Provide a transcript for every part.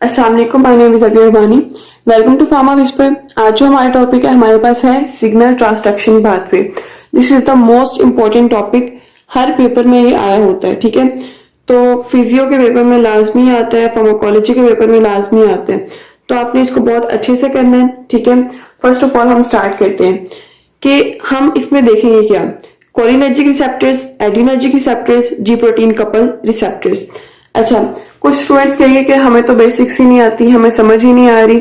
अस्सलाम वालेकुम, my name is Abi Rabbani. Welcome to pharma whisper. आज जो हमारा टॉपिक है हमारे पास है signal transduction pathway. This is the most important topic. हर पेपर में ये आया होता है, ठीक है। तो फिजियो के पेपर में लाजमी आता है, फार्माकोलॉजी के पेपर में लाजमी आते हैं, तो आपने इसको बहुत अच्छे से करना है, ठीक है। फर्स्ट ऑफ ऑल हम स्टार्ट करते हैं कि हम इसमें देखेंगे क्या, कोलिनर्जिक रिसेप्टर्स, एड्रीनर्जिक रिसेप्टर्स, जी प्रोटीन कपल रिसेप्टर्स। अच्छा, कुछ स्टूडेंट्स कहेंगे कि हमें तो बेसिक्स ही नहीं आती, हमें समझ ही नहीं आ रही,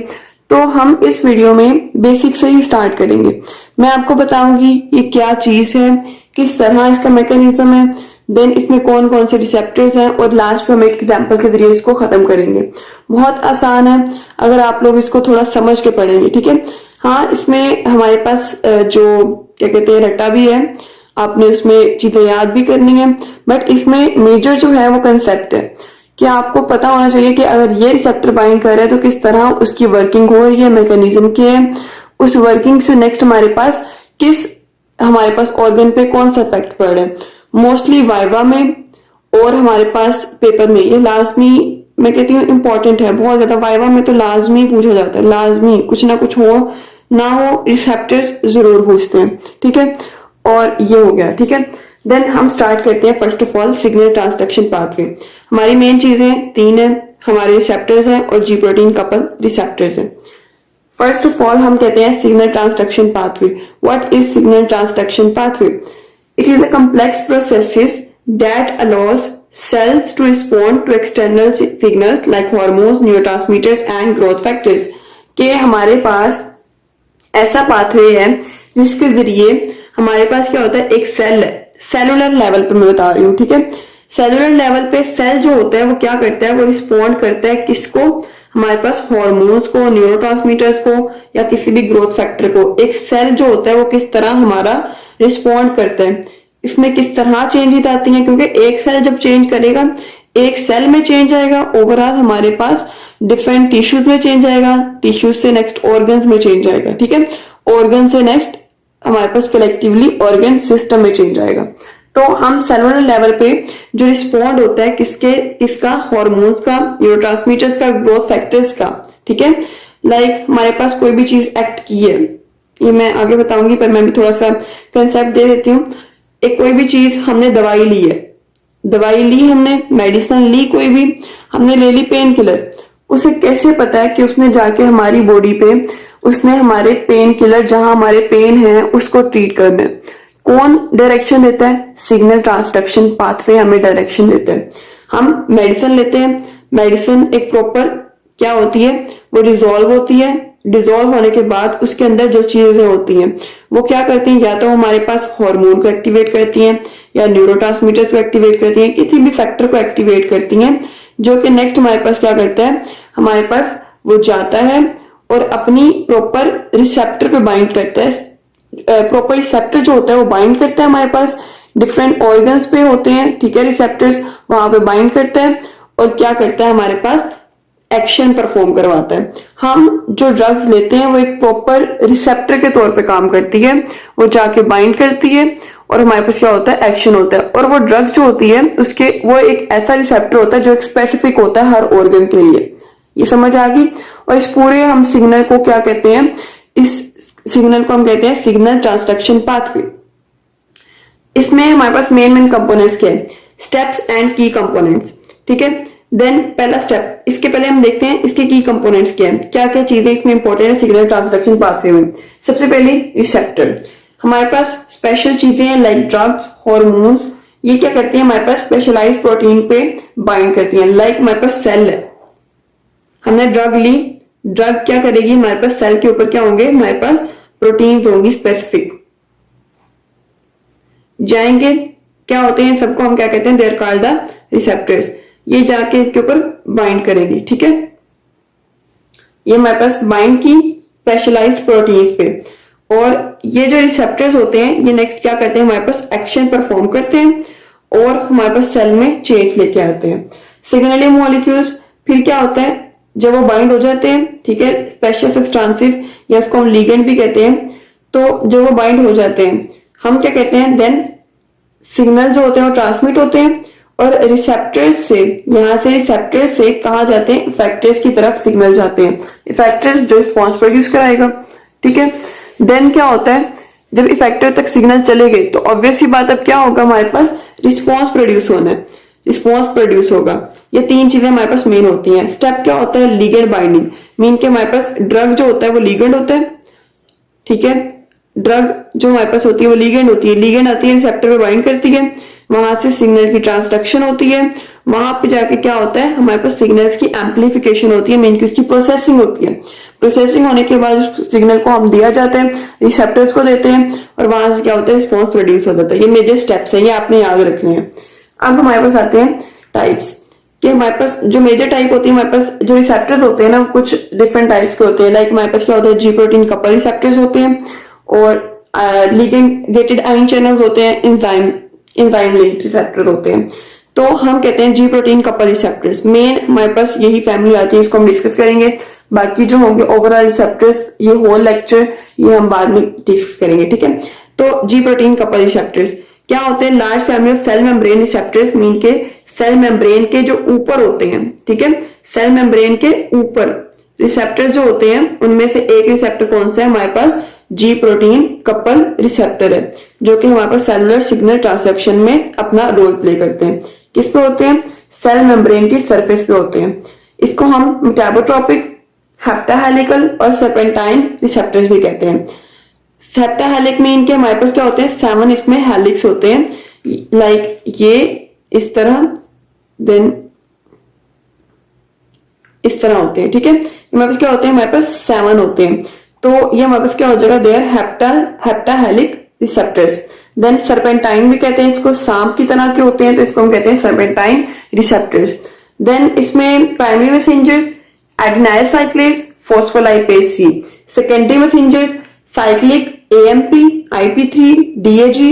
तो हम इस वीडियो में बेसिक से ही स्टार्ट करेंगे। मैं आपको बताऊंगी ये क्या चीज है, किस तरह इसका मैकेनिज्म है, देन इसमें कौन कौन से रिसेप्टर्स हैं, और लास्ट में हम एक एग्जाम्पल के जरिए इसको खत्म करेंगे। बहुत आसान है अगर आप लोग इसको थोड़ा समझ के पढ़ेंगे, ठीक है। हाँ, इसमें हमारे पास जो क्या कहते हैं रट्टा भी है, आपने उसमें चीजें याद भी करनी है, बट इसमें मेजर जो है वो कंसेप्ट है कि आपको पता होना चाहिए कि अगर ये रिसेप्टर बाइंड कर रहा है तो किस तरह उसकी वर्किंग हो रही है, मैकेनिज्म क्या है, उस वर्किंग से नेक्स्ट हमारे पास ऑर्गन पे कौन सा इफेक्ट पड़ रहा है। मोस्टली वाइवा में और हमारे पास पेपर में ये लाजमी, मैं कहती हूँ इंपॉर्टेंट है बहुत ज्यादा। वाइवा में तो लाजमी पूछा जाता है, लाजमी कुछ ना कुछ हो ना हो रिसेप्टर्स जरूर पूछते हैं, ठीक है। और ये हो गया, ठीक है। देन हम स्टार्ट करते हैं first of all signal transduction pathway. हमारी मेन चीजें तीन है, हमारे रिसेप्टर्स हैं और जी प्रोटीन कपल रिसेप्टर्स हैं। फर्स्ट ऑफ ऑल हम कहते हैं signal transduction pathway. What is signal transduction pathway? It is a complex process that allows cells to respond to external signals like hormones, neurotransmitters and growth factors। के हमारे पास ऐसा pathway है जिसके जरिए हमारे पास क्या होता है, एक सेल है, सेलुलर लेवल पे मैं बता रही हूँ, ठीक है। सेलुलर लेवल पे सेल जो होता है वो क्या करता है, वो रिस्पॉन्ड करता है किसको, हमारे पास हार्मोन्स को, न्यूरोट्रांसमीटर्स को या किसी भी ग्रोथ फैक्टर को। एक सेल जो होता है वो किस तरह हमारा रिस्पॉन्ड करता है, इसमें किस तरह चेंजेस आती हैं, क्योंकि एक सेल जब चेंज करेगा, एक सेल में चेंज आएगा, ओवरऑल हमारे पास डिफरेंट टिश्यूज में चेंज आएगा, टिश्यूज से नेक्स्ट ऑर्गन्स में चेंज आएगा, ठीक है। ऑर्गन से नेक्स्ट हमारे पास कलेक्टिवली ऑर्गन सिस्टम में चेंज आएगा। तो हम सेलुलर लेवल पे जो रिस्पॉन्ड होता है किसका, हार्मोन्स का, न्यूरोट्रांसमीटर्स का, ग्रोथ फैक्टर्स का, ठीक है। लाइक हमारे पास कोई भी चीज एक्ट की है, ये मैं आगे बताऊंगी, पर मैं भी थोड़ा सा कंसेप्ट दे देती हूँ। एक कोई भी चीज, हमने दवाई ली है, दवाई ली, हमने मेडिसिन ली, कोई भी हमने ले ली पेन किलर, उसे कैसे पता है कि उसने जाके हमारी बॉडी पे उसने हमारे पेन किलर जहां हमारे पेन है उसको ट्रीट करना है। कौन डायरेक्शन देता है? सिग्नल ट्रांसडक्शन पाथवे हमें डायरेक्शन देता है। हम मेडिसिन लेते हैं, मेडिसिन एक प्रॉपर क्या होती है, वो डिजोल्व होती है, डिजोल्व होने के बाद उसके अंदर जो चीजें होती हैं वो क्या करती हैं, या तो हमारे पास हार्मोन को एक्टिवेट करती हैं या न्यूरोट्रांसमीटर्स को एक्टिवेट करती हैं, किसी भी फैक्टर को एक्टिवेट करती हैं, जो कि नेक्स्ट हमारे पास क्या करता है, हमारे पास वो जाता है और अपनी प्रॉपर रिसेप्टर पे बाइंड करता है। प्रॉपर रिसेप्टर जो होता है वो बाइंड करता है, हमारे पास डिफरेंट ऑर्गन्स पे होते हैं, ठीक है, रिसेप्टर्स, वहां पे बाइंड करता है और क्या करता है, हमारे पास एक्शन परफॉर्म करवाता है। हम जो ड्रग्स लेते हैं वो एक प्रॉपर रिसेप्टर के तौर पे काम करती है, वो जाके बाइंड करती है और हमारे पास क्या होता है, एक्शन होता है। और वो ड्रग जो होती है उसके वो एक ऐसा रिसेप्टर होता है जो एक स्पेसिफिक होता है हर ऑर्गन के लिए। ये समझ आ गई। और इस पूरे हम सिग्नल को क्या कहते हैं, इस सिग्नल को हम कहते हैं सिग्नल ट्रांसडक्शन पाथवे। इसमें हमारे पास मेन कंपोनेंट्स क्या है, स्टेप्स एंड की कंपोनेंट्स, ठीक है। देन पहला स्टेप, इसके पहले हम देखते हैं इसके की कंपोनेंट्स क्या है, क्या क्या चीजें इसमें इंपॉर्टेंट है सिग्नल ट्रांसडक्शन पाथवे में। सबसे पहले रिसेप्टर, हमारे पास स्पेशल चीजें हैं लाइक ड्रग्स, हार्मोन्स, ये क्या करती हैं, हमारे पास स्पेशलाइज्ड प्रोटीन पे बाइंड करती हैं। लाइक हमारे पास सेल है, हमने ड्रग ली, ड्रग क्या करेगी, हमारे पास सेल के ऊपर क्या होंगे, हमारे पास प्रोटीन्स होंगी स्पेसिफिक, जाएंगे, क्या होते हैं सबको हम क्या कहते हैं, देयर कॉल्ड द रिसेप्टर्स। ये जाके इसके ऊपर बाइंड करेंगी, ठीक है। ये हमारे पास बाइंड की स्पेशलाइज्ड प्रोटीन्स पे, और ये जो रिसेप्टर्स होते हैं ये नेक्स्ट क्या करते हैं, हमारे पास एक्शन परफॉर्म करते हैं और हमारे पास सेल में चेंज लेके आते हैं। सिग्नलिंग मॉलिक्यूल्स फिर क्या होता है, जब वो बाइंड हो जाते हैं, ठीक है, स्पेशल सब्सटेंसेस या इसको हम लिगेंड भी कहते हैं, तो जब वो बाइंड हो जाते हैं हम क्या कहते हैं, देन सिग्नल जो होते हैं वो ट्रांसमिट होते हैं और रिसेप्टर्स से, यहाँ से रिसेप्टर से कहा जाते हैं इफेक्टर्स की तरफ सिग्नल जाते हैं, इफेक्टर्स जो रिस्पॉन्स प्रोड्यूस कराएगा, ठीक है। देन क्या होता है, जब इफेक्टर तक सिग्नल चले गए तो ऑब्वियस सी बात अब क्या होगा, हमारे पास रिस्पॉन्स प्रोड्यूस होना है, रिस्पॉन्स प्रोड्यूस होगा। ये तीन चीजें हमारे पास मेन होती हैं। स्टेप क्या होता है, लिगेंड बाइंडिंग, मीन के हमारे पास ड्रग जो होता है वो लिगेंड होता है, ठीक है। ड्रग जो हमारे पास होती है वो लिगेंड होती है, लिगेंड आती है रिसेप्टर पे बाइंड करती है, वहां से सिग्नल की ट्रांसडक्शन होती है, वहां पे जाके क्या होता है, हमारे पास सिग्नल्स की एम्पलीफिकेशन होती है, मीन की उसकी प्रोसेसिंग होती है। प्रोसेसिंग होने के बाद उस सिग्नल को हम दिया जाता है, रिसेप्टर्स को देते हैं और वहां से क्या होता है, रिस्पॉन्स प्रोड्यूस हो जाता है। ये मेजर स्टेप्स है, ये आपने याद रखने हैं। अब हमारे पास आते हैं टाइप्स, कि हमारे पास जो मेजर टाइप होती है, हमारे पास जो रिसेप्टर्स होते हैं ना, कुछ डिफरेंट टाइप्स के होते हैं। लाइक हमारे पास क्या होता है, जी प्रोटीन कपल रिसेप्टर्स होते हैं, और लिगेंडेटेड आयन चैनल्स होते हैं, एंजाइम लिंक्ड रिसेप्टर्स होते हैं। तो हम कहते हैं जी प्रोटीन कपल रिसेप्टर्स। मेन हमारे पास यही फैमिली आती है, इसको हम डिस्कस करेंगे। बाकी जो होंगे ओवरऑल रिसेप्टर्स, ये होल लेक्चर ये हम बाद में डिस्कस करेंगे, ठीक है। तो जी प्रोटीन कपल रिसेप्टर्स क्या होते हैं, large family of cell membrane receptors, mean के सेल मेम्ब्रेन के जो ऊपर होते हैं, ठीक है, सेल मेम्ब्रेन के ऊपर रिसेप्टर्स जो होते हैं, उनमें से एक रिसेप्टर कौन सा है, हमारे पास जी प्रोटीन कपल रिसेप्टर है, जो कि हमारे पास सेलुलर सिग्नल ट्रांसडक्शन में अपना रोल प्ले करते हैं। किस पे होते हैं, सेल मेम्ब्रेन की सरफेस पे होते हैं। इसको हम मेटाबोट्रोपिक, हेप्टाहेलिकल और सर्पेंटाइन रिसेप्टर्स भी कहते हैं। हेप्टाहेलिक में इनके हमारे पास क्या होते हैं, 7 इसमें हेलिक्स होते हैं, लाइक ये इस तरह, देन इस तरह होते हैं, ठीक है। हमारे पास क्या होते हैं, हमारे पास 7 होते हैं। तो ये हमारे पास क्या हो जाएगा, देयर हेप्टाहेलिक रिसेप्टर्स। देन सर्पेंटाइन भी कहते हैं इसको, सांप की तरह के होते हैं, तो इसको हम कहते हैं सर्पेंटाइन रिसेप्टर्स। देन इसमें primary messengers adenylyl cyclase, phospholipase C. Secondary messengers cyclic AMP, आईपी3, डीएजी,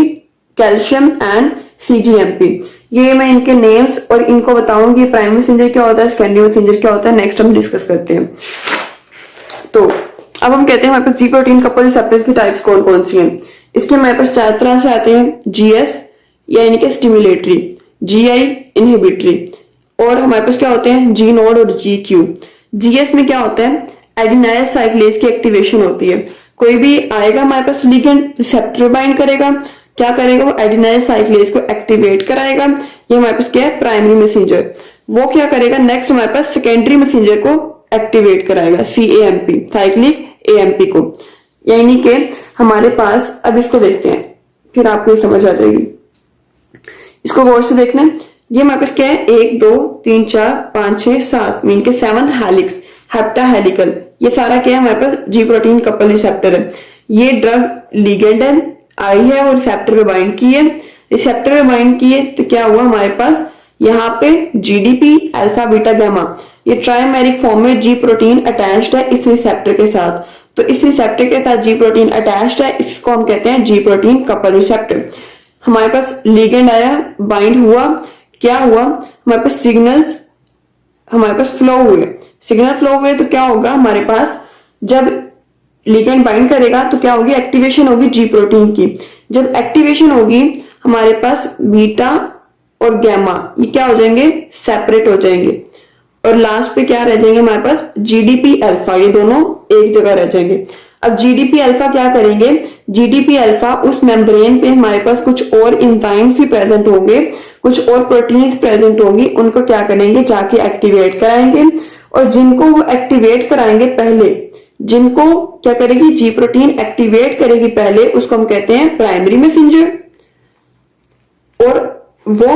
कैल्शियम एंड सीजीएमपी। ये मैं इनके नेम्स और इनको बताऊंगी, प्राइमरी मैसेंजर क्या होता है, सेकेंडरी मैसेंजर क्या होता है, नेक्स्ट हम डिस्कस करते हैं। तो अब हम कहते हैं हमारे पास जी प्रोटीन कपल रिसेप्टर्स की टाइप्स कौन कौन सी हैं। इसके हमारे पास 4 तरह से आते हैं, जीएस यानी कि स्टिमुलेटरी, जीआई इनहिबिटरी, और हमारे पास क्या होते हैं, जी नोड और जी क्यू। जीएस में क्या होता है, एडेनाइल साइक्लेज की एक्टिवेशन होती है। कोई भी आएगा हमारे पास लिगेंड, रिसेप्टर बाइंड करेगा, क्या करेगा, वो एडेनाइल साइक्लेज को एक्टिवेट कराएगा। ये हमारे पास क्या है, प्राइमरी मैसेंजर। वो क्या करेगा, नेक्स्ट हमारे पास सेकेंडरी मैसेंजर को एक्टिवेट कराएगा, सीएएमपी, साइक्लिक एएमपी को। यानी कि हमारे पास, अब इसको देखते हैं फिर आपको समझ आ जाएगी, इसको गौर से देखना। ये हमारे पास क्या है, 1 2 3 4 5 6 7 मीन के 7 हेलिक्स, हेप्टाहेलिकल। ये सारा क्या है, हमारे पास जी प्रोटीन कपल रिसेप्टर है। ये ड्रग लिगेंड है, आई है और रिसेप्टर पे बाइंड की है। रिसेप्टर पे बाइंड की है तो क्या हुआ, हमारे पास यहाँ पे जीडीपी अल्फा बीटा गामा, ये ट्राइमेरिक फॉर्म में जी प्रोटीन अटैच्ड है इस रिसेप्टर के साथ। तो इस रिसेप्टर के साथ जी प्रोटीन अटैच्ड है, इसको हम कहते हैं जी प्रोटीन कपल रिसेप्टर। हमारे पास लिगेंड आया, बाइंड हुआ, क्या हुआ, हमारे पास सिग्नल्स हमारे पास फ्लो हुए, सिग्नल फ्लो हुए तो क्या होगा, हमारे पास जब लिगेंड बाइंड करेगा तो क्या होगी, एक्टिवेशन होगी जी प्रोटीन की। जब एक्टिवेशन होगी हमारे पास बीटा और गैमा ये क्या हो जाएंगे, सेपरेट हो जाएंगे, और लास्ट पे क्या रह जाएंगे हमारे पास, जीडीपी अल्फा, ये दोनों एक जगह रह जाएंगे। अब जीडीपी अल्फा क्या करेंगे, जीडीपी अल्फा उस मेम्ब्रेन पे हमारे पास कुछ और एंजाइम्स भी प्रेजेंट होंगे, कुछ और प्रोटीन्स प्रेजेंट होंगी, उनको क्या करेंगे, जाके एक्टिवेट कराएंगे। और जिनको वो एक्टिवेट कराएंगे पहले, जिनको क्या करेगी, जी प्रोटीन एक्टिवेट करेगी पहले, उसको हम कहते हैं प्राइमरी मैसेंजर। और वो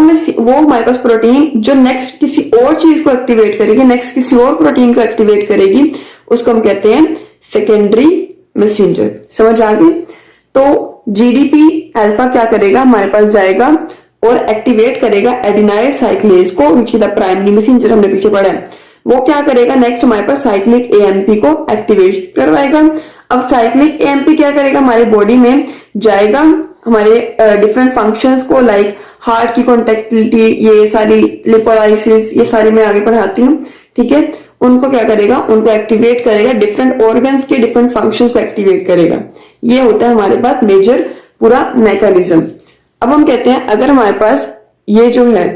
हमारे पास प्रोटीन जो नेक्स्ट किसी और चीज को एक्टिवेट करेगी, नेक्स्ट किसी और प्रोटीन को एक्टिवेट करेगी, उसको हम कहते हैं सेकेंडरी मैसेंजर। समझ आ गई। तो जीडीपी अल्फा क्या करेगा, हमारे पास जाएगा और एक्टिवेट करेगा एडेनाइल साइक्लेज को, which is the primary messenger, हमने पीछे पढ़ा है। वो क्या करेगा, नेक्स्ट हमारे पास साइक्लिक एएमपी को एक्टिवेट करवाएगा। अब साइक्लिक एएमपी क्या करेगा, हमारी बॉडी में जाएगा, हमारे डिफरेंट फंक्शंस को, लाइक हार्ट की कॉन्ट्रैक्टिलिटी, ये सारी लिपोलाइसिस, ये सारी मैं आगे पढ़ाती हूँ, ठीक है। उनको क्या करेगा, उनको एक्टिवेट करेगा, डिफरेंट ऑर्गन्स के डिफरेंट फंक्शंस को एक्टिवेट करेगा। ये होता है हमारे पास मेजर पूरा मैकेनिज्म। अब हम कहते हैं अगर हमारे पास ये जो है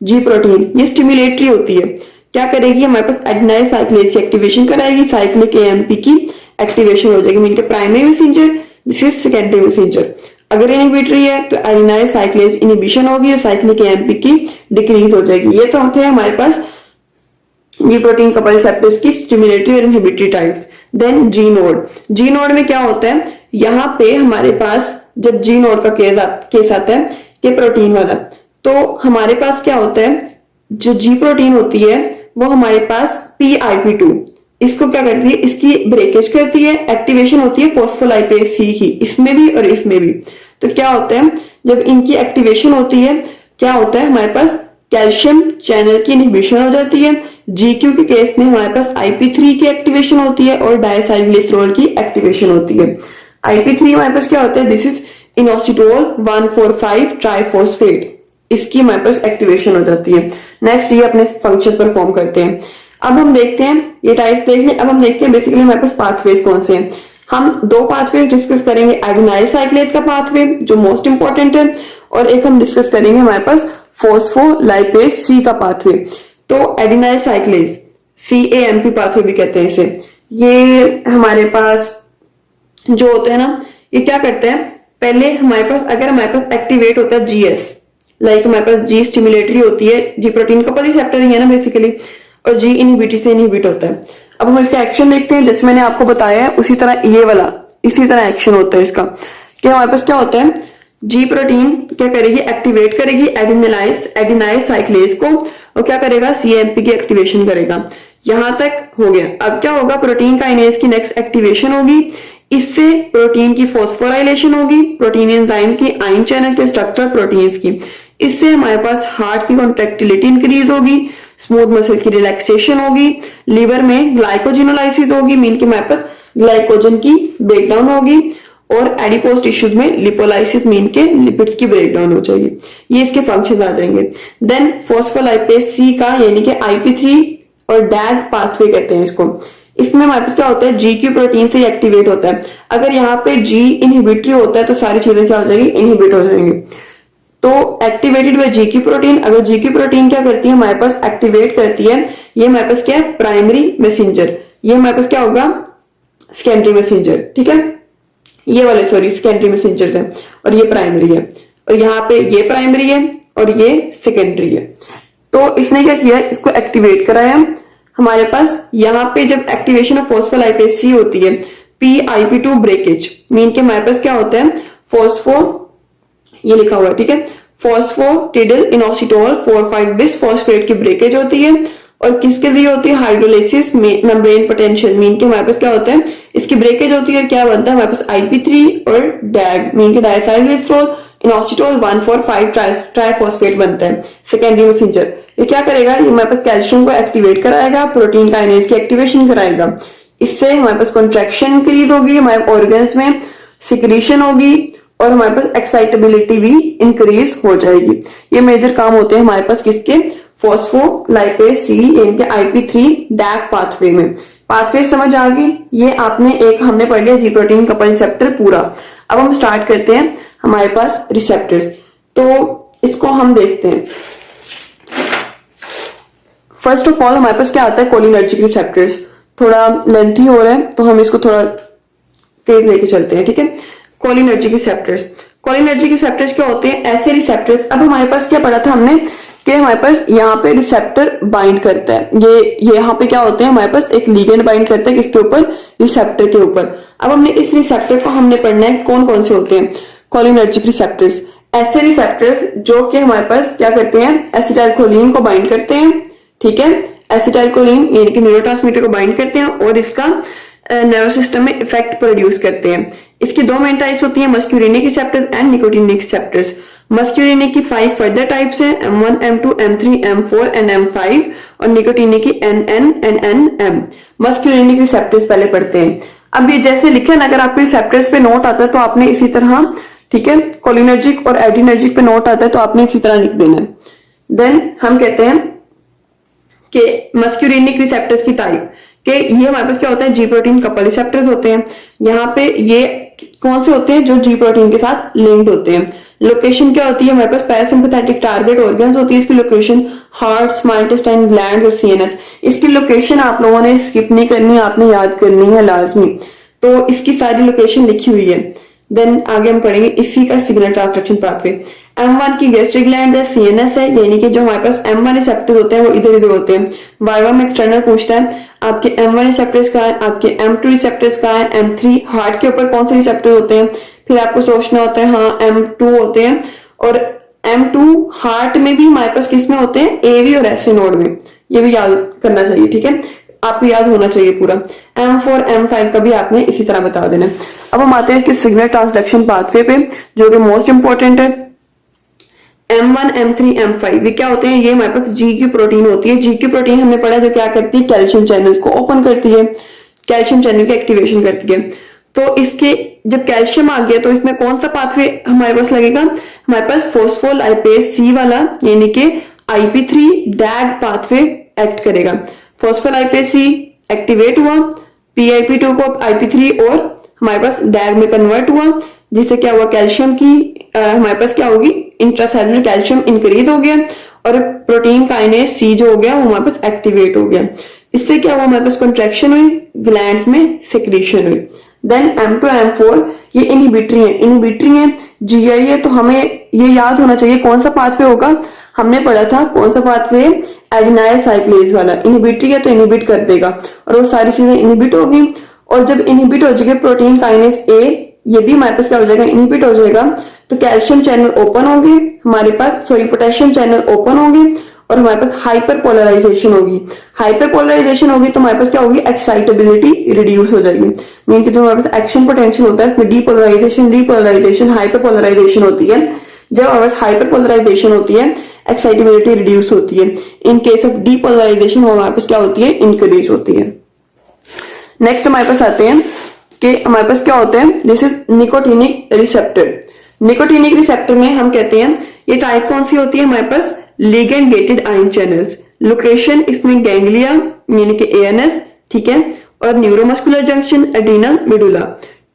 जी प्रोटीन, ये स्टिमुलेटरी होती है। क्या करेगी, हमारे पास एडेनाइल साइक्लेज की एक्टिवेशन कराएगी, साइक्लिक एएमपी की एक्टिवेशन हो जाएगी। मीन के primary messenger, this is secondary messenger. अगर इनहिबिटरी है तो एडेनाइल साइक्लेज इनहिबिशन होगी और साइक्लिक एएमपी की डिक्रीज हो जाएगी। ये तो होते हैं हमारे पास जी प्रोटीन कपल रिसेप्टर्स की स्टिमुलेटरी और इनहिबिटरी टाइप्स। देन जी नोड, जी नोड में क्या होता है, यहाँ पे हमारे पास जब जी नोड का केस आता है कि प्रोटीन वाला, तो हमारे पास क्या होता है, जो जी प्रोटीन होती है वो हमारे पास PIP2 इसको क्या करती है, इसकी ब्रेकेज करती है, एक्टिवेशन होती है फॉस्फोलाइपेज सी की, इसमें भी और इसमें भी। तो क्या होता है, जब इनकी एक्टिवेशन होती है क्या होता है, हमारे पास कैल्शियम चैनल की इनहिबिशन हो जाती है। GQ के केस में हमारे पास IP3 की एक्टिवेशन होती है और डायसाइलग्लिसरॉल की एक्टिवेशन होती है। IP3 हमारे पास क्या होता है, दिस इज इनोसिटोल 1,4,5 ट्राइफॉस्फेट, इसकी हमारे पास एक्टिवेशन हो जाती है। नेक्स्ट ये अपने फंक्शन परफॉर्म करते हैं। अब हम देखते हैं ये टाइप देख लें। अब हम देखते हैं बेसिकली हमारे पास पाथवेज कौन से हैं। हम दो पाथवेज डिस्कस करेंगे, एडेनाइल साइक्लेज का पाथवे जो मोस्ट इंपॉर्टेंट है, और एक हम डिस्कस करेंगे हमारे पास फॉस्फोलाइपेज सी का पाथवे। तो एडेनाइल साइक्लेज CAMP पाथवे भी कहते हैं इसे। ये हमारे पास जो होते हैं ना, ये क्या करते हैं, पहले हमारे पास अगर हमारे पास एक्टिवेट होता है GS, लाइक हमारे पास जी स्टिमुलेटरी होती है, जी प्रोटीन कपल रिसेप्टर ही है ना बेसिकली, और जी इनहिबिटरी से इनहिबिट होता है। अब हम इसका एक्शन देखते हैं, जैसे मैंने आपको बताया है उसी तरह ये वाला इसी तरह एक्शन होता है इसका। कि हमारे पास क्या होता है, जी प्रोटीन क्या करेगी, एक्टिवेट करेगी एडेनाइल साइक्लेज को, और क्या करेगा, CAMP की एक्टिवेशन करेगा। यहां तक हो गया। अब क्या होगा, प्रोटीन काइनेज की नेक्स्ट एक्टिवेशन होगी, इससे प्रोटीन की फॉस्फोराइलेशन होगी, प्रोटीन एंजाइम की आयन चैनल के स्ट्रक्चर प्रोटीन्स की, इससे हमारे पास हार्ट की कॉन्ट्रेक्टिलिटी इंक्रीज होगी, स्मूथ मसल की रिलैक्सेशन होगी, लीवर में ग्लाइकोजिनोलाइसिस होगी, मीन के हमारे पास ग्लाइकोजन की ब्रेकडाउन होगी, और एडिपोज टिश्यूज में लिपोलाइसिस मीन के लिपिड्स की ब्रेकडाउन हो जाएगी। ये इसके फंक्शन आ जाएंगे। देन फॉस्फोलाइपेज सी का यानी कि IP3 और डैग पाथवे कहते हैं इसको। इसमें हमारे पास क्या होता है, GQ प्रोटीन से एक्टिवेट होता है। अगर यहाँ पे G इनहिबिटरी होता है तो सारी चीजें क्या हो जाएंगी, इनहिबिट हो जाएंगी। तो एक्टिवेटेड बाय GQ प्रोटीन, अगर GQ प्रोटीन क्या करती है, हमारे पास एक्टिवेट करती है, ये हमारे पास क्या है, प्राइमरी मैसेंजर, ये हमारे पास क्या होगा, सेकेंडरी मैसेंजर। ठीक है, ये वाले सॉरी सेकेंडरी मैसेंजर है, और ये प्राइमरी है, और यहाँ पे ये प्राइमरी है और ये सेकेंडरी है। तो इसने क्या किया, इसको एक्टिवेट कराया। हमारे पास यहाँ पे जब एक्टिवेशन ऑफ फॉस्फोलाइपेज सी होती है, PIP2 ब्रेकेज, मीन के हमारे पास क्या होता है, फॉस्फो, ये लिखा हुआ है ठीक है, फॉस्फोटिडिल इनोसिटोल 4,5 बिस फॉस्फेट की ब्रेकेज होती है, और किसके लिए होती है, हाइड्रोलाइसिस मेम्ब्रेन पोटेंशियल, मीन के हमारे पास क्या होता है, इसकी ब्रेकेज होती है, क्या बनता है हमारे पास IP3 और डैग, मीन के डायसाइलग्लिसरॉल इनोसिटोल 1,4,5 ट्राइफॉस्फेट बनता है, सेकेंडरी मैसेंजर। ये क्या करेगा, ये हमारे पास कैल्शियम को एक्टिवेट कराएगा, प्रोटीन काइनेज की एक्टिवेशन कराएगा, इससे हमारे पास कॉन्ट्रैक्शन इंक्रीज होगी, हमारे ऑर्गन्स में सिक्रीशन होगी, और हमारे पास एक्साइटेबिलिटी भी इंक्रीज हो जाएगी। ये मेजर काम होते हैं हमारे पास किसके, फॉस्फोलाइपेज सी यानी कि IP3 डैग पाथवे में। पाथवे समझ आ गई, ये आपने एक हमने पढ़ लिया जी प्रोटीन कपल रिसेप्टर पूरा। अब हम स्टार्ट करते हैं हमारे पास रिसेप्टर्स, तो इसको हम देखते हैं। फर्स्ट ऑफ ऑल हमारे पास क्या आता है, कोलिनर्जिक रिसेप्टर्स। थोड़ा लेंथी हो रहा है तो हम इसको थोड़ा तेज लेके चलते हैं, ठीक है। कोलिनर्जिक रिसेप्टर्स, कोलिनर्जिक रिसेप्टर्स क्या होते हैं, ऐसे रिसेप्टर्स। अब हमारे पास क्या पढ़ा था हमने कि हमारे पास यहाँ पे रिसेप्टर बाइंड करता है, ये यहाँ पे क्या होते हैं, हमारे पास एक लिगेंड बाइंड करता है किसके ऊपर, रिसेप्टर के ऊपर। अब हमने इस रिसेप्टर को हमने पढ़ना है कौन कौन से होते हैं, कोलिनर्जिक रिसेप्टर्स, ऐसे रिसेप्टर्स जो कि हमारे पास क्या करते हैं, एसिटाइलकोलिन को बाइंड करते हैं, ठीक है, एसिटाइलकोलिन यानी कि न्यूरोट्रांसमीटर को बाइंड करते हैं और इसका नर्वस सिस्टम में इफेक्ट प्रोड्यूस करते हैं। इसकी दो मेन टाइप्स होती हैं, मस्क्यूरिनिक रिसेप्टर्स एंड निकोटिनिक रिसेप्टर्स। मस्क्यूरिनिक की 5 फर्दर टाइप्स हैं, M1, M2, M3, M4 and M5, और निकोटिनिक की NN एंड NM। मस्क्यूरिनिक रिसेप्टर्स पहले पढ़ते हैं। अब ये जैसे लिखे ना, अगर आपको रिसेप्टर्स पे नोट आता है तो आपने इसी तरह, ठीक है, कोलिनर्जिक और एडिनर्जिक पे नोट आता है तो आपने इसी तरह लिख देना है। देन हम कहते हैं कि मस्क्यूरिनिक रिसेप्टर्स की टाइप कि ये हमारे पास क्या होता है, जी प्रोटीन कपल रिसेप्टर्स होते हैं। यहाँ पे ये कौन से होते हैं, जो जी प्रोटीन के साथ लिंक्ड होते हैं। लोकेशन क्या होती है हमारे पास, पैरासिम्पैथेटिक टारगेट ऑर्गन्स होती है इसकी location, heart, small intestine, gland और सीएनएस। इसकी लोकेशन आप लोगों ने स्किप नहीं करनी, आपने याद करनी है लाजमी। तो इसकी सारी लोकेशन लिखी हुई है। देन आगे हम पढ़ेंगे इसी का सिग्नल ट्रांसडक्शन पाथवे। M1 की गैस्ट्रिक ग्लैंड है, सीएनएस है, यानी कि जो हमारे पास M1 रिसेप्टर्स होते हैं वो इधर इधर होते हैं। वाइवा में एक्सटर्नल पूछता है आपके M1 रिसेप्टर्स कहाँ है, आपके M2 रिसेप्टर्स कहाँ है, M3 हार्ट के ऊपर कौन से रिसेप्टर्स होते हैं, फिर आपको सोचना होता है हाँ M2 होते हैं, और M2 हार्ट में भी हमारे पास किस में होते हैं, AV और SA नोड में, ये भी याद करना चाहिए, ठीक है, आपको याद होना चाहिए पूरा। M4 M5 का भी आपने इसी तरह बता देना। अब हम आते हैं इसके सिग्नल ट्रांसडक्शन पाथवे पे जो कि मोस्ट इंपॉर्टेंट है। M1 M3 M5 ये क्या होते हैं, ये हमारे पास जी की प्रोटीन होती है। जी की प्रोटीन हमने पढ़ा जो क्या करती है, कैल्शियम चैनल को ओपन करती है, कैल्शियम चैनल की एक्टिवेशन करती है। तो इसके जब कैल्शियम आ गया तो इसमें कौन सा पाथवे हमारे पास लगेगा, हमारे पास फोस्फोलाइपेज सी वाला यानी कि IP3 डैग पाथवे एक्ट करेगा। फोस्फोलाइपेज सी एक्टिवेट हुआ, PIP2 को IP3 और हमारे पास डैग में कन्वर्ट हुआ, जिससे क्या हुआ, कैल्शियम की हमारे पास क्या होगी, इंट्रासेलुलर कैल्शियम इंक्रीज हो गया और प्रोटीन काइनेज सी जो हो गया वो हमारे पास एक्टिवेट हो गया। इससे क्या हुआ, हमारे पास कंट्रैक्शन हुई, ग्लैंड्स में सिक्रीशन हुई। देन M2 M4 ये इनहिबिटरी है, GI है, तो हमें ये याद होना चाहिए कौन सा पाथवे होगा, हमने पढ़ा था कौन सा पाथवे, एडिनाइल साइक्लेज वाला। इनहिबिटरी है तो इनहिबिट कर देगा और वो सारी चीजें इनहिबिट होगी, और जब इनहिबिट हो जाएगी प्रोटीन काइनेज A ये भी हमारे पास क्या हो जाएगा, इनहिबिट हो जाएगा, तो कैल्शियम चैनल ओपन होंगे हमारे पास, पोटेशियम चैनल ओपन होंगे और हमारे पास हाइपर पोलराइजेशन होगी। हाइपर पोलराइजेशन होगी तो हमारे पास क्या होगी, एक्साइटेबिलिटी रिड्यूस हो जाएगी, मीन कि जो हमारे पास एक्शन पोटेंशियल होता है इसमें डीपोलराइजेशन, रिपोलराइजेशन, हाइपर पोलराइजेशन होती है। जब हमारे पास हाइपर पोलराइजेशन होती है एक्साइटेबिलिटी रिड्यूस होती है। इन केस ऑफ डीपोलराइजेशन वो हमारे पास क्या होती है, इंक्रीज होती है। नेक्स्ट हमारे पास आते हैं कि हमारे पास क्या होते हैं, this is nicotinic receptor. Nicotinic receptor में हम कहते हैं ये टाइप कौन सी होती है, हमारे पास ligand gated ion channels. Location इसमें गैंग्लिया यानी कि ANS, ठीक है, और neuromuscular junction adrenal medulla.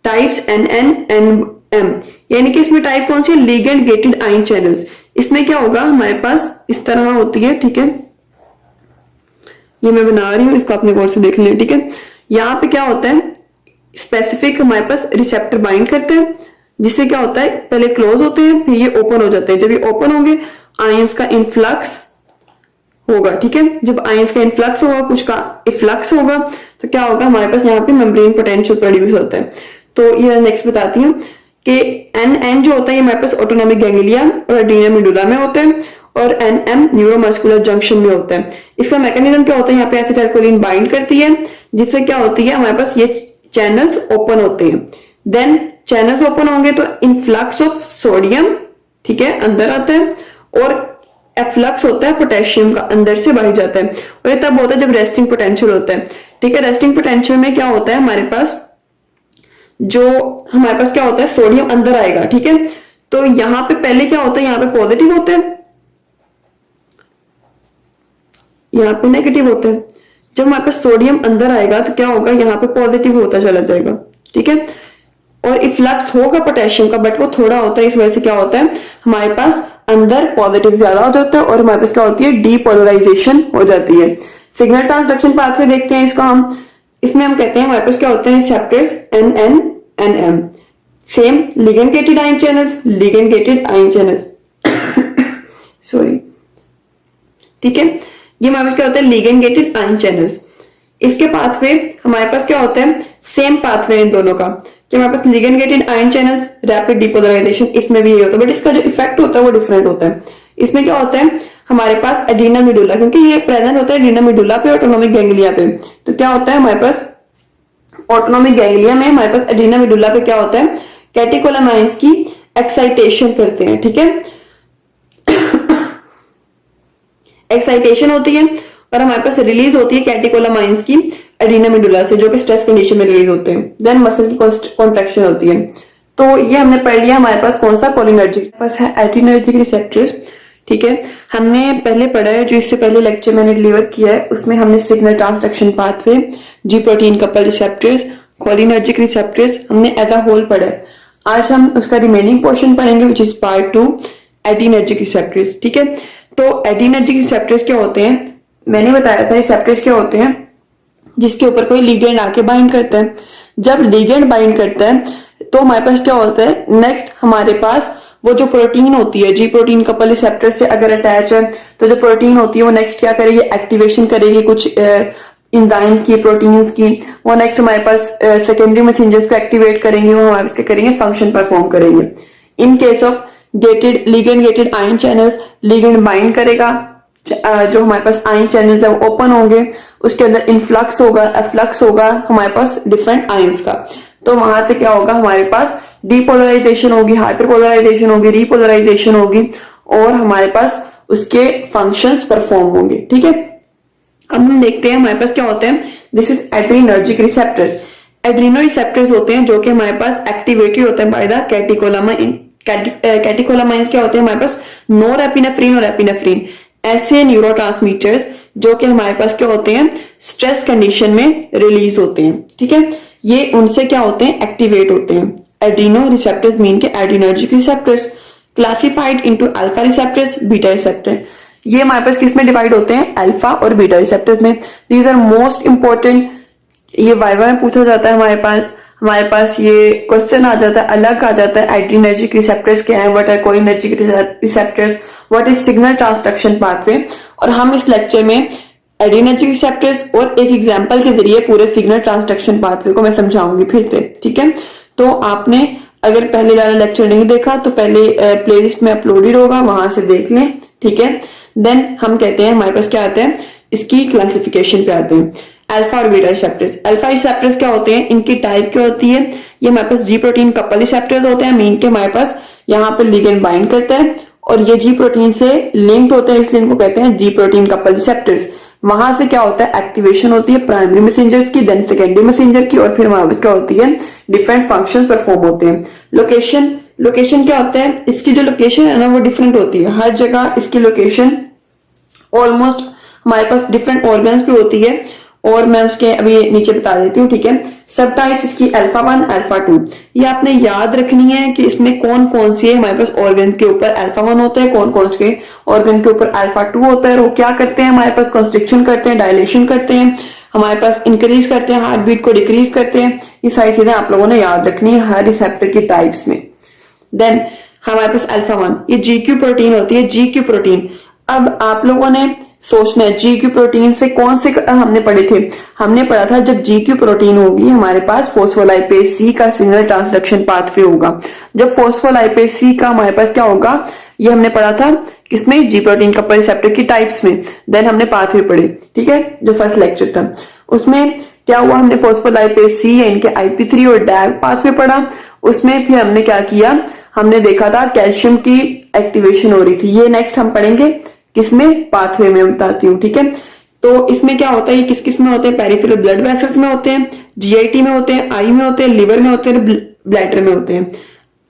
Types NN NM, यानी कि इसमें टाइप कौन सी है, लिगेंड गेटेड आयन चैनल्स। इसमें क्या होगा, हमारे पास इस तरह होती है, ठीक है, ये मैं बना रही हूं, इसको अपने गौर से देख लें, ठीक है। यहाँ पे क्या होता है, स्पेसिफिक हमारे पास रिसेप्टर बाइंड करते हैं, जिससे क्या होता है, पहले क्लोज होते हैं फिर ये ओपन हो जाते हैं। जब ये ओपन होंगे आयंस का इनफ्लक्स होगा, ठीक है, जब आयंस का इनफ्लक्स होगा कुछ का इफ्लक्स होगा तो क्या होगा, हमारे पास यहाँ पे मेम्ब्रेन पोटेंशियल प्रोड्यूस होता है। तो ये नेक्स्ट बताती हूँ कि NN जो होता है ये हमारे पास ऑटोनॉमिक गैंग्लिया और एड्रीनल मेडुला में होता है, और NM न्यूरोमस्कुलर जंक्शन में होता है। इसका मैकेनिज्म क्या होता है, यहाँ पे एसिटाइलकोलिन बाइंड करती है, जिससे क्या होती है, हमारे पास ये चैनल्स ओपन होते हैं। देन चैनल्स ओपन होंगे तो इनफ्लक्स ऑफ सोडियम, ठीक है, अंदर आता है, और एफ्लक्स होता है पोटेशियम का, अंदर से बाहर जाता है। और ये तब होता है जब रेस्टिंग पोटेंशियल होता है, ठीक है। रेस्टिंग पोटेंशियल में क्या होता है, हमारे पास जो हमारे पास क्या होता है, सोडियम अंदर आएगा, ठीक है। तो यहाँ पे पहले क्या होता है, यहाँ पे पॉजिटिव होता है, यहाँ पे नेगेटिव होता है। जब हमारे पास सोडियम अंदर आएगा तो क्या होगा, यहाँ पे पॉजिटिव होता चला जाएगा, ठीक है। और इफ्लक्स होगा पोटेशियम का, बट वो थोड़ा होता है, इस वजह से क्या होता है, हमारे पास अंदर पॉजिटिव ज्यादा हो जाता है और हमारे पास क्या होती है, डीपोलराइजेशन हो जाती है। सिग्नल ट्रांसडक्शन पाथवे देखते हैं इसका हम, इसमें हम कहते हैं हमारे पास क्या होते हैं, receptors NN NM, same ligand gated ion channels, ligand gated ion channels, sorry, ठीक है। ये हमारे पास क्या होता है, लिगेंड गेटेड आयन चैनल्स। इसके पाथवे हमारे पास क्या होता है, सेम पाथवे इन दोनों का, कि हमारे पास ligand gated ion channels, rapid depolarisation, इसमें भी ये होता है, बट इसका जो इफेक्ट होता है वो डिफरेंट होता है। इसमें क्या होता है, हमारे पास एड्रीनल मेडुला, क्योंकि ये प्रेजेंट होता है एड्रीनल मेडुला पे, ऑटोनॉमिक गैंग्लिया पे, तो क्या होता है, हमारे पास ऑटोनॉमिक गैंग्लिया में हमारे पास एड्रीनल मेडुला पे क्या होता है, कैटेकोलामाइंस की एक्साइटेशन करते हैं, ठीक है। एक्साइटेशन होती है और हमारे पास रिलीज होती है कैटेकोलामाइंस की एड्रीनल मेडुला से, जो कि स्ट्रेस कंडीशन में रिलीज होते हैं। देन मसल की कॉन्ट्रैक्शन होती है। तो ये हमने पढ़ लिया हमारे पास कौन सा, कोलिनर्जिक, पास है एड्रीनर्जिक रिसेप्टर्स, ठीक है। हमने पहले पढ़ा है, जो इससे पहले लेक्चर मैंने डिलीवर किया है उसमें हमने सिग्नल ट्रांसडक्शन पाथवे, जी protein couple receptors, cholinergic receptors हमने एज अ होल पढ़ा है। आज हम उसका रिमेनिंग पोर्शन पढ़ेंगे which is part 2 adrenergic receptors. ठीक है, तो एड्रीनर्जिक रिसेप्टर्स क्या होते हैं, मैंने बताया था रिसेप्टर्स क्या होते हैं, जिसके ऊपर कोई लिगेंड आके बाइंड करता है। जब लिगेंड बाइंड करता है तो हमारे पास क्या होता है, नेक्स्ट हमारे पास वो जो प्रोटीन होती है, जी प्रोटीन कपल रिसेप्टर से अगर अटैच है तो जो प्रोटीन होती है वो नेक्स्ट क्या करेगी, एक्टिवेशन करेगी कुछ इंजाइम्स की, प्रोटीन्स की। वो नेक्स्ट हमारे पास सेकेंडरी मैसेंजर्स को एक्टिवेट करेंगे, वो हमारे पास क्या करेंगे, फंक्शन परफॉर्म करेंगे। In case of gated ligand gated ion channels, ligand bind करेगा, जो हमारे पास आयन चैनल्स है वो ओपन होंगे, उसके अंदर इनफ्लक्स होगा, एफ्लक्स होगा हमारे पास डिफरेंट आयंस का। तो वहां से क्या होगा, हमारे पास डीपोलराइजेशन होगी, हाइपरपोलराइजेशन होगी, रीपोलराइजेशन होगी और हमारे पास उसके फंक्शंस परफॉर्म होंगे। ठीक है, अब हम देखते हैं हमारे पास क्या होते हैं। This is adrenergic receptors. Adreno receptors होते हैं जो कि हमारे पास एक्टिवेटेड होते हैं बाय द कैटेकोलामाइन। कैटेकोलामाइंस क्या होते हैं, हमारे पास नोरेपिनेफ्रिन और एपिनेफ्रिन ऐसे न्यूरोट्रांसमीटर्स जो कि हमारे पास क्या होते हैं, स्ट्रेस कंडीशन में रिलीज होते हैं। ठीक है, ये उनसे क्या होते हैं, एक्टिवेट होते हैं। एड्रीनो रिसेप्टर्स मीन के adrenergic receptors classified into alpha receptors, beta receptor. ये हमारे पास किस में डिवाइड होते हैं, अल्फा और बीटा रिसेप्टर्स में। दीज आर मोस्ट इंपॉर्टेंट, ये वाइवा में पूछा जाता है हमारे पास ये क्वेश्चन आ जाता है, अलग आ जाता है। एड्रीनर्जिक रिसेप्टर्स क्या है, what are cholinergic receptors, what is signal transduction pathway. और हम इस लेक्चर में एड्रीनर्जिक रिसेप्टर्स और एक एग्जांपल के जरिए पूरे सिग्नल ट्रांसडक्शन पाथवे को मैं समझाऊंगी फिर से। ठीक है, तो आपने अगर पहले वाला लेक्चर नहीं देखा तो पहले प्लेलिस्ट में अपलोडेड होगा, वहां से देख लें। ठीक है, देन हम कहते हैं हमारे पास क्या आता है, इसकी क्लासिफिकेशन पे आते हैं। अल्फा और बीटा रिसेप्टर्स। अल्फा रिसेप्टर्स क्या होते हैं, इनकी टाइप क्या होती है, ये हमारे पास जी प्रोटीन कपल रिसेप्टर्स होते हैं, मीन के हमारे पास यहाँ पे लिगेंड बाइंड करता है और ये जी प्रोटीन से लिंक्ड होते हैं, इसलिए इनको कहते हैं जी प्रोटीन कपल रिसेप्टर्स। वहां से क्या होता है, एक्टिवेशन होती है प्राइमरी मैसेंजर्स की, देन सेकेंडरी मैसेंजर की, और फिर हमारे पास क्या होती है, डिफरेंट फंक्शन परफॉर्म होते हैं। लोकेशन क्या होता है, इसकी जो लोकेशन है ना वो डिफरेंट होती है, हर जगह इसकी लोकेशन ऑलमोस्ट हमारे पास डिफरेंट ऑर्गन्स पे होती है, और मैं उसके अभी नीचे बता देती हूँ। ठीक है, सब टाइप्स इसकी अल्फा 1 अल्फा 2, ये आपने याद रखनी है कि इसमें कौन कौन सी है। हमारे पास ऑर्गन के ऊपर अल्फा 1 होता है, कौन कौन से ऑर्गन के ऊपर अल्फा 2 होता है, और वो क्या करते हैं, हमारे पास कंस्ट्रिक्शन करते हैं, डायलेशन करते हैं, हमारे पास इंक्रीज करते हैं, हार्ट बीट को डिक्रीज करते हैं। ये सारी चीजें आप लोगों ने याद रखनी है हर रिसेप्टर की टाइप्स में। देन हमारे पास अल्फा 1 ये जीक्यू प्रोटीन होती है, जीक्यू प्रोटीन। अब आप लोगों ने सोचना है जीक्यू प्रोटीन से कौन से हमने पढ़े थे, हमने पढ़ा था जब जीक्यू प्रोटीन होगी हमारे पास फोस्फोलाइपेज सी का सिग्नल ट्रांसडक्शन पाथवे होगा। जब फोस्फोलाइपेज सी का हमारे पास क्या होगा, ये हमने पढ़ा था किसमें, जी प्रोटीन कपल रिसेप्टर की टाइप्स में। देन हमने पाथवे पढ़े, ठीक है, जो फर्स्ट लेक्चर था उसमें क्या हुआ, हमने फोस्फोलाइपेज सी या इनके IP3 और डैग पाथवे पढ़ा। उसमें फिर हमने क्या किया, हमने देखा था कैल्शियम की एक्टिवेशन हो रही थी। ये नेक्स्ट हम पढ़ेंगे किसमें, पाथवे में बताती हूँ। ठीक है, तो इसमें क्या होता है, ये किस किस में होते हैं, पेरिफेरल ब्लड वेसल्स में होते हैं, GIT में होते हैं, आई में होते हैं, लिवर में होते हैं, ब्लैडर में होते हैं।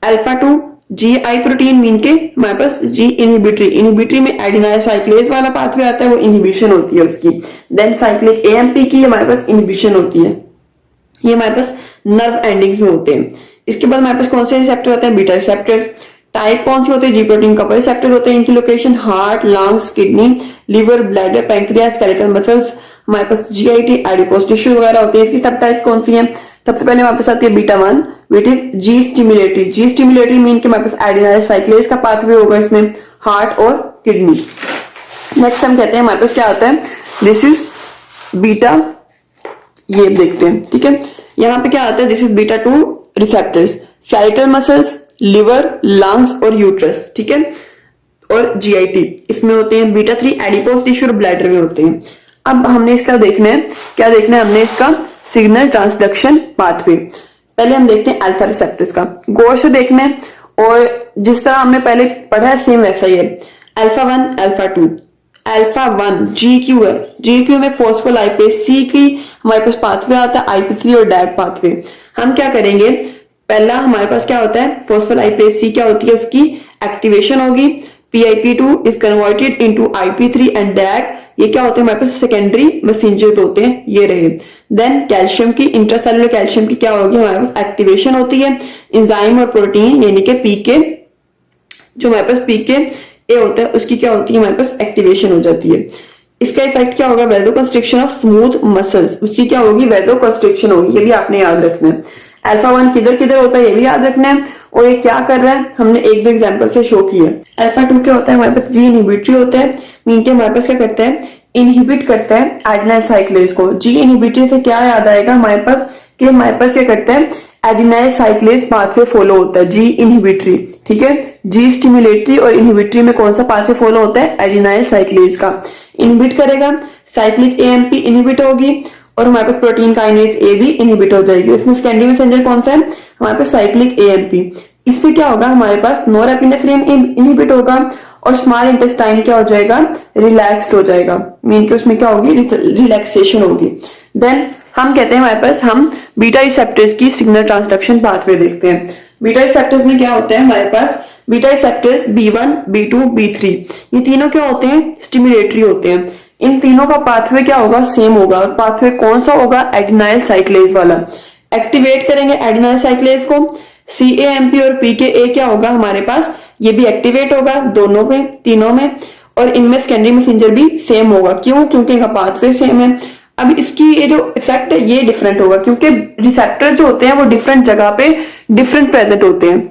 अल्फा 2 GI प्रोटीन मीन के हमारे पास जी इनहिबिटरी में एडिनाइल साइक्लेज वाला पाथवे आता है, वो इनहिबिशन होती है उसकी। देन साइक्लिक AMP की हमारे पास इनहिबिशन होती है, ये हमारे पास नर्व एंडिंग्स में होते हैं। इसके बाद हमारे पास कौन से रिसेप्टर होते हैं, बीटा रिसेप्टर्स। टाइप कौन से होते हैं, जी प्रोटीन कपल रिसेप्टर्स होते हैं। इनकी location heart, lungs, kidney, liver, bladder, pancreas, skeletal muscles, हमारे पास GIT एडिपोज टिश्यू वगैरह होते हैं। इसकी सब टाइप कौन सी है, सबसे पहले हमारे पास आती है beta 1 which is G stimulatory. G stimulatory mean के हमारे पास एडिनाइल साइक्लेज का पाथवे होगा इसमें, हार्ट और किडनी। नेक्स्ट हम कहते हैं हमारे पास क्या आता है, दिस इज बीटा, ये देखते हैं। ठीक है, यहाँ पे क्या आता है, this is beta 2 receptors, skeletal muscles, liver, lungs और यूट्रस। ठीक है, और GIT इसमें होते हैं। बीटा 3 एडिपोज टिश्यू और ब्लैडर में होते हैं। अब हमने इसका देखना है, क्या देखना है, हमने इसका सिग्नल ट्रांसडक्शन पाथवे। पहले हम देखते हैं अल्फा रिसेप्टर्स का, गौर से देखना है, और जिस तरह हमने पहले पढ़ा है सेम वैसा ही है। अल्फा 1 अल्फा 2, अल्फा 1 GQ है, GQ में फोस्फोलाइपेज सी की हमारे पास पाथवे आता है, IP3 और डैग पाथवे। हम क्या करेंगे, पहला हमारे पास क्या होता है, फोस्फोलाइपेज सी क्या होती है, उसकी एक्टिवेशन होगी। PIP2 is converted into IP3 and DAG, ये क्या होते हैं हमारे पास सेकेंडरी मैसेंजर्स होते हैं, ये रहे। देन कैल्शियम की, इंट्रासेलुलर कैल्शियम की क्या होगी हमारे पास एक्टिवेशन होती है, एंजाइम और प्रोटीन यानी कि पीके, जो हमारे पास पीके ए होता है उसकी क्या होती है हमारे पास एक्टिवेशन हो जाती है। इसका इफेक्ट क्या होगा, vaso constriction of smooth muscles, उसकी क्या होगी वैसो कंस्ट्रिक्शन होगी, ये भी आपने याद रखना है। अल्फा 1 किधर किधर होता है ये भी याद रखना है, और ये क्या कर रहा है हमने एक दो एग्जांपल से शो किया। अल्फा 2 क्या होता है हमारे पास जी इनहिबिटरी होता है, मीन के हमारे पास क्या करता है इनहिबिट करता है एडेनाइल साइक्लेज को। जी इनहिबिटरी से क्या याद आएगा हमारे पास कि हमारे पास क्या करता है एडेनाइल साइक्लेज पाथवे फॉलो होता है, जी इनहिबिटरी, ठीक है। जी स्टिमुलेटरी और इनहिबिटरी में कौन सा पाथवे फॉलो होता है एडेनाइल साइक्लेज का, इनहिबिट करेगा, साइक्लिक एएमपी इनहिबिट होगी और हमारे पास प्रोटीन काइनेज ए भी इनहिबिट हो जाएगी। इसमें सेकेंडरी मैसेंजर कौन सा है हमारे पास साइक्लिक एएमपी। इससे क्या होगा हमारे पास नोरेपिनेफ्रिन इनहिबिट होगा और स्मॉल इंटेस्टाइन क्या हो जाएगा रिलैक्स्ड हो जाएगा, मीन कि उसमें क्या होगी रिलैक्सेशन होगी। देन हम कहते हैं हमारे पास हम बीटा रिसेप्टर्स की सिग्नल ट्रांसडक्शन पाथवे देखते हैं। बीटा रिसेप्टर्स में क्या होता है हमारे पास beta receptors B1, B2, B3 ये तीनों क्या होते हैं स्टिमुलेटरी होते हैं। इन तीनों का पाथवे क्या होगा सेम होगा, और पाथवे कौन सा होगा एडेनाइल साइक्लेज वाला। एक्टिवेट करेंगे एडेनाइल साइक्लेज को, CAMP और PKA क्या होगा हमारे पास ये भी एक्टिवेट होगा दोनों में तीनों में, और इनमें सेकेंडरी मैसेंजर भी सेम होगा। क्यों, क्योंकि इनका पाथवे सेम है। अब इसकी ये जो इफेक्ट है ये डिफरेंट होगा क्योंकि रिसेप्टर जो होते हैं वो डिफरेंट जगह पे डिफरेंट प्रेजेंट होते हैं।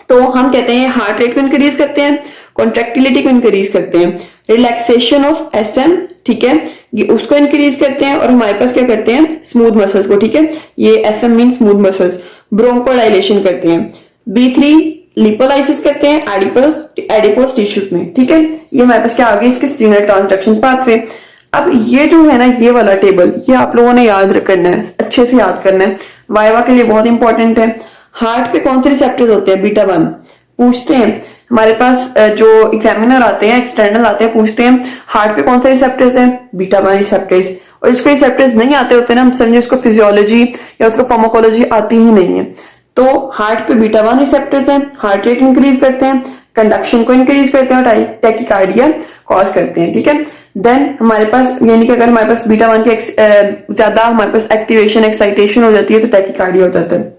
तो हम कहते हैं हार्ट रेट को इंक्रीज करते हैं, कॉन्ट्रेक्टिलिटी को इंक्रीज करते हैं, रिलैक्सेशन ऑफ SM, ठीक है, ये उसको इंक्रीज करते हैं, और हमारे पास क्या करते हैं स्मूथ मसल्स को, ठीक है, ये SM मीन स्मूथ मसल्स, ब्रोंकोडाइलेशन करते हैं। B3 लिपोलाइसिस करते हैं एडिपोस टिश्यूज में, ठीक है। ये हमारे पास क्या आ गया इसके सिग्नल ट्रांसडक्शन पाथवे। अब ये जो है ना ये वाला टेबल ये आप लोगों ने याद करना है, अच्छे से याद करना है, वाइवा के लिए बहुत इंपॉर्टेंट है। हार्ट पे कौन से रिसेप्टर्स होते हैं बीटा 1 पूछते हैं हमारे पास, जो एग्जामिनर आते हैं एक्सटर्नल आते हैं पूछते हैं हार्ट पे कौन से रिसेप्टर्स हैं बीटा 1 रिसेप्टर्स, और इसको रिसेप्टर्स नहीं आते होते ना हम समझे उसको फिजियोलॉजी या उसको फार्माकोलॉजी आती ही नहीं है। तो हार्ट पे बीटा 1 रिसेप्टर्स हैं, हार्ट रेट इंक्रीज करते हैं, कंडक्शन को इंक्रीज करते हैं और टैकीकार्डिया कॉज करते हैं, ठीक है। देन हमारे पास यानी कि अगर हमारे पास बीटा 1 की ज्यादा हमारे पास एक्टिवेशन एक्साइटेशन हो जाती है तो टैकीकार्डिया हो जाता है।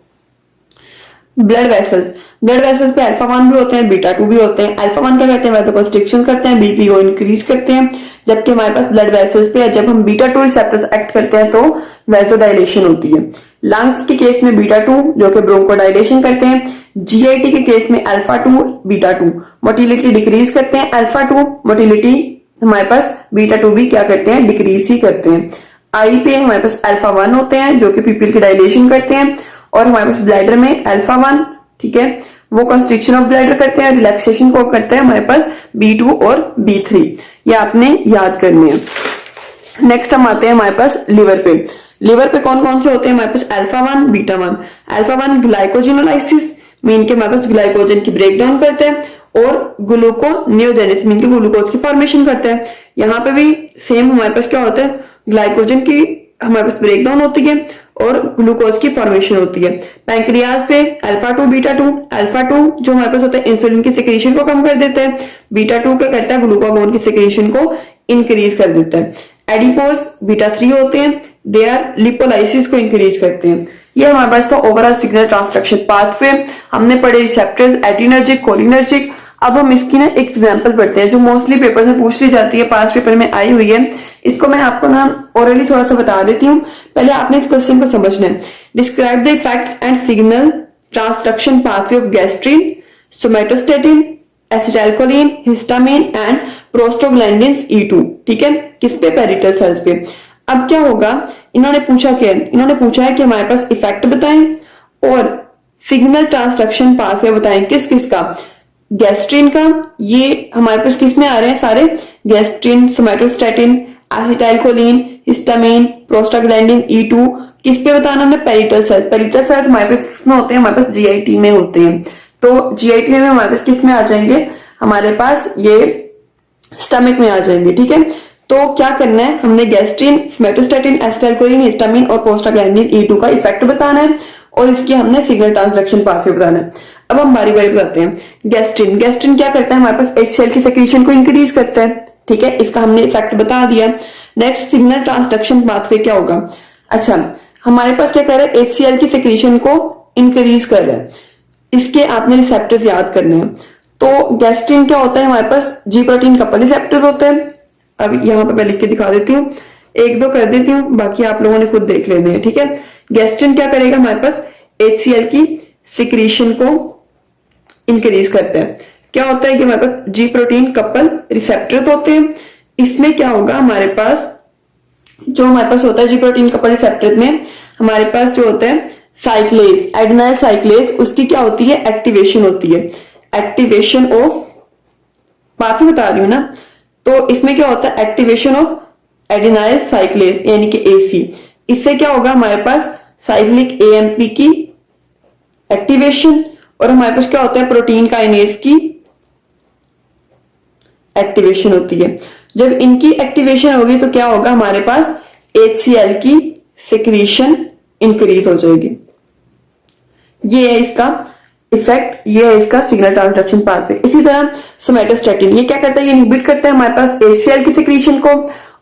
ब्लड वेसल्स पे अल्फा 1 भी होते हैं बीटा 2 भी होते हैं। अल्फा 1 क्या करते हैं वैसोकंस्ट्रिक्शन करते हैं, बीपी को इंक्रीज करते हैं, जबकि हमारे पास ब्लड वेसल्स पे जब हम बीटा 2 रिसेप्टर्स एक्ट करते हैं तो वैसोडाइलेशन होती है। लंग्स के केस में बीटा 2 जो कि ब्रोंकोडाइलेशन करते हैं, GIT के केस में अल्फा 2 बीटा 2 मोटिलिटी डिक्रीज करते हैं, अल्फा 2 मोटिलिटी हमारे पास बीटा 2 भी क्या करते हैं डिक्रीज ही करते हैं। आई पे हमारे पास अल्फा 1 होते हैं जो कि पीपल की डायलेशन करते हैं, और हमारे पास ब्लैडर में अल्फा 1, ठीक है, वो कंस्ट्रिक्शन ऑफ ब्लैडर करते हैं, रिलैक्सेशन को करते हैं हमारे पास B2 और B3, ये आपने याद करनी है। नेक्स्ट हम आते हैं हमारे पास लिवर पे। लिवर पे कौन कौन से होते हैं हमारे पास alpha 1 beta 1। Alpha 1 glycogenolysis mean के हमारे पास ग्लाइकोजन की ब्रेक डाउन करते हैं, और ग्लूकोनियोजेनेसिस मीन के ग्लूकोज की फॉर्मेशन करते हैं। यहाँ पे भी सेम हमारे पास क्या होता है ग्लाइकोजन की हमारे पास ब्रेक डाउन होती है और ग्लूकोज की फॉर्मेशन होती है। पैंक्रियाज पे अल्फा 2 बीटा 2, अल्फा 2 जो हमारे पास होता है इंसुलिन की सिक्रीशन को कम कर देता है, बीटा 2 क्या करता है ग्लूकागोन की सिक्रीशन को इंक्रीज कर देता है। एडिपोज बीटा 3 होते हैं, दे आर लिपोलाइसिस को इंक्रीज करते हैं। ये हमारे पास था ओवरऑल सिग्नल ट्रांसडक्शन पाथवे। हमने पढ़े रिसेप्टर्स एड्रीनर्जिक कोलिनर्जिक। अब हम इसकी ना एक एग्जांपल पढ़ते हैं जो मोस्टली पेपर में पूछ ली जाती है, 5 पेपर में आई हुई है। इसको मैं आपको ना ओरली थोड़ा सा बता देती हूँ, पहले आपने इस क्वेश्चन को समझना है। Describe the effects and signal transduction pathway of gastrin, somatostatin, acetylcholine, histamine and prostaglandins E2, ठीक है, किस पे पेरिटल सेल्स पे। अब क्या होगा इन्होंने पूछा क्या है, इन्होंने पूछा है कि हमारे पास इफेक्ट बताएं और सिग्नल ट्रांसडक्शन पाथवे बताएं किस किस का। गैस्ट्रिन का ये हमारे पास किस में आ रहे हैं सारे, gastrin, somatostatin, acetylcholine, histamine, prostaglandin E2 किस पे बताना हमने पेरिटल सेल्स। पेरिटल सेल्स हमारे पास किसमें होते हैं, हमारे पास GIT में होते हैं। तो GIT में हमारे पास किस में आ जाएंगे, हमारे पास ये स्टमक में आ जाएंगे, ठीक है। तो क्या करना है हमने गैस्ट्रिन, सोमैटोस्टेटिन, एसिटाइलकोलिन, हिस्टामिन और प्रोस्टाग्लैंडिन E2 का इफेक्ट बताना है और इसकी हमने सिग्नल ट्रांसडक्शन पाथवे बताना है। अब हम बारी बारी बताते हैं। गैस्ट्रिन क्या करता है हमारे पास HCl की सेक्रेशन को इंक्रीज करता है, ठीक है, इसका हमने इफेक्ट बता दिया। नेक्स्ट सिग्नल ट्रांसडक्शन पाथवे क्या होगा, अच्छा, हमारे पास क्या कर रहा है, HCl की सिक्रीशन को इंक्रीज कर रहा है। इसके आपने रिसेप्टर्स याद करने हैं। तो गैस्ट्रिन क्या होता है, हमारे पास जी प्रोटीन कपल रिसेप्टर्स होते हैं। अब यहाँ पे मैं लिख के दिखा देती हूँ, एक दो कर देती हूँ, बाकी आप लोगों ने खुद देख लेने हैं, ठीक है। गैस्ट्रिन क्या करेगा, हमारे पास HCl की सिक्रीशन को इंक्रीज करता है। क्या होता है कि हमारे पास जी प्रोटीन कपल रिसेप्टर्स होते हैं। इसमें क्या होगा, हमारे पास जो हमारे पास होता है जी प्रोटीन कपल रिसेप्टर में हमारे पास जो होता है साइक्लेज, एडेनाइल साइक्लेज, उसकी क्या होती है, एक्टिवेशन होती है। एक्टिवेशन ऑफ पाथवे बता रही हूँ ना, तो इसमें क्या होता है, एक्टिवेशन ऑफ एडेनाइल साइक्लेज यानी कि AC। इससे क्या होगा, हमारे पास साइक्लिक AMP की एक्टिवेशन, और हमारे पास क्या होता है, प्रोटीन काइनेज की एक्टिवेशन होती है। जब इनकी एक्टिवेशन होगी तो क्या होगा, हमारे पास HCl की सिक्रीशन इंक्रीज हो जाएगी। ये है इसका इफेक्ट, ये है इसका सिग्नल ट्रांसडक्शन पाथवे। इसी तरह सोमेटोस्टेटिन ये क्या करता है, ये इनहिबिट करता है हमारे पास HCl की सिक्रीशन को।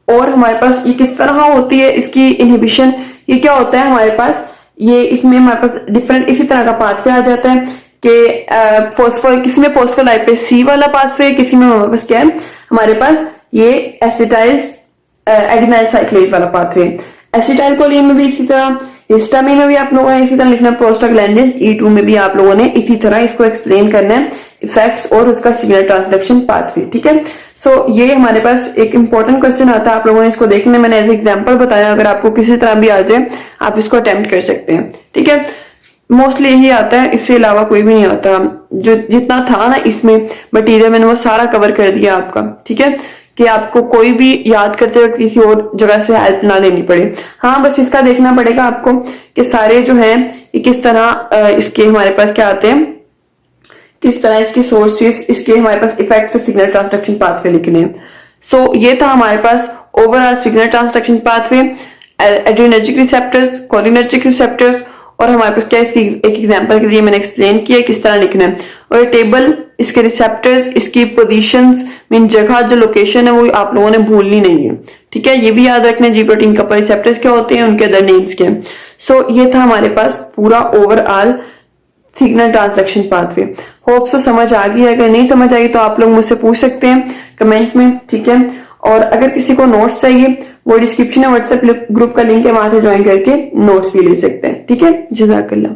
और हमारे पास ये किस तरह होती है इसकी इनहिबिशन, ये क्या होता है हमारे पास, ये इसमें हमारे पास डिफरेंट इसी तरह का पाथवे आ जाता है कि फॉस्फो, किसी में फॉस्फोलाइपेज C वाला पाथवे, किसी में हमारे पास क्या है, हमारे पास ये एसिटाइल एडेनाइल साइक्लेज वाला पाथवे। एसिटाइल कोलिन में भी इसी तरह, हिस्टामिन में भी आप लोगों ने इसी तरह लिखना है, प्रोस्टाग्लैंडिन E2 में भी आप लोगों ने इसी तरह इसको एक्सप्लेन करना है, इफेक्ट्स और उसका सिग्नल ट्रांसडक्शन पाथवे, ठीक है। सो ये हमारे पास एक इंपॉर्टेंट क्वेश्चन आता है, आप लोगों ने इसको देखना, मैंने एज एग्जांपल बताया, अगर आपको किसी तरह भी आ जाए आप इसको अटेम्प्ट कर सकते हैं, ठीक है। मोस्टली यही आता है, इससे अलावा कोई भी नहीं आता। जो जितना था ना इसमें मटीरियल मैंने वो सारा कवर कर दिया आपका, ठीक है, कि आपको कोई भी याद करते वक्त किसी और जगह से हेल्प ना लेनी पड़े। हाँ, बस इसका देखना पड़ेगा आपको कि सारे जो हैं ये किस तरह इसके हमारे पास क्या आते हैं, किस तरह इसके सोर्सेस, इसके हमारे पास इफेक्ट्स और सिग्नल ट्रांसडक्शन पाथवे लिखने हैं। सो ये था हमारे पास overall signal transduction pathway, adrenergic receptors, cholinergic receptors, और हमारे पास क्या है, एक एग्जांपल के लिए मैंने एक्सप्लेन किया किस तरह लिखना है। और टेबल, इसके रिसेप्टर्स, इसकी पोजीशंस, मीन जगह जो लोकेशन है वो आप लोगों ने भूलनी नहीं है, ठीक है। ये भी याद रखना है जी प्रोटीन कपल रिसेप्टर्स क्या होते हैं, उनके अदर नेम्स क्या है। सो ये था हमारे पास पूरा overall signal transduction pathway. Hope so समझ आ गई है, अगर नहीं समझ आई तो आप लोग मुझसे पूछ सकते हैं कमेंट में, ठीक है। और अगर किसी को नोट्स चाहिए, वो डिस्क्रिप्शन में व्हाट्सएप ग्रुप का लिंक है, वहां से ज्वाइन करके नोट्स भी ले सकते हैं, ठीक है। जज़ाकल्लाह।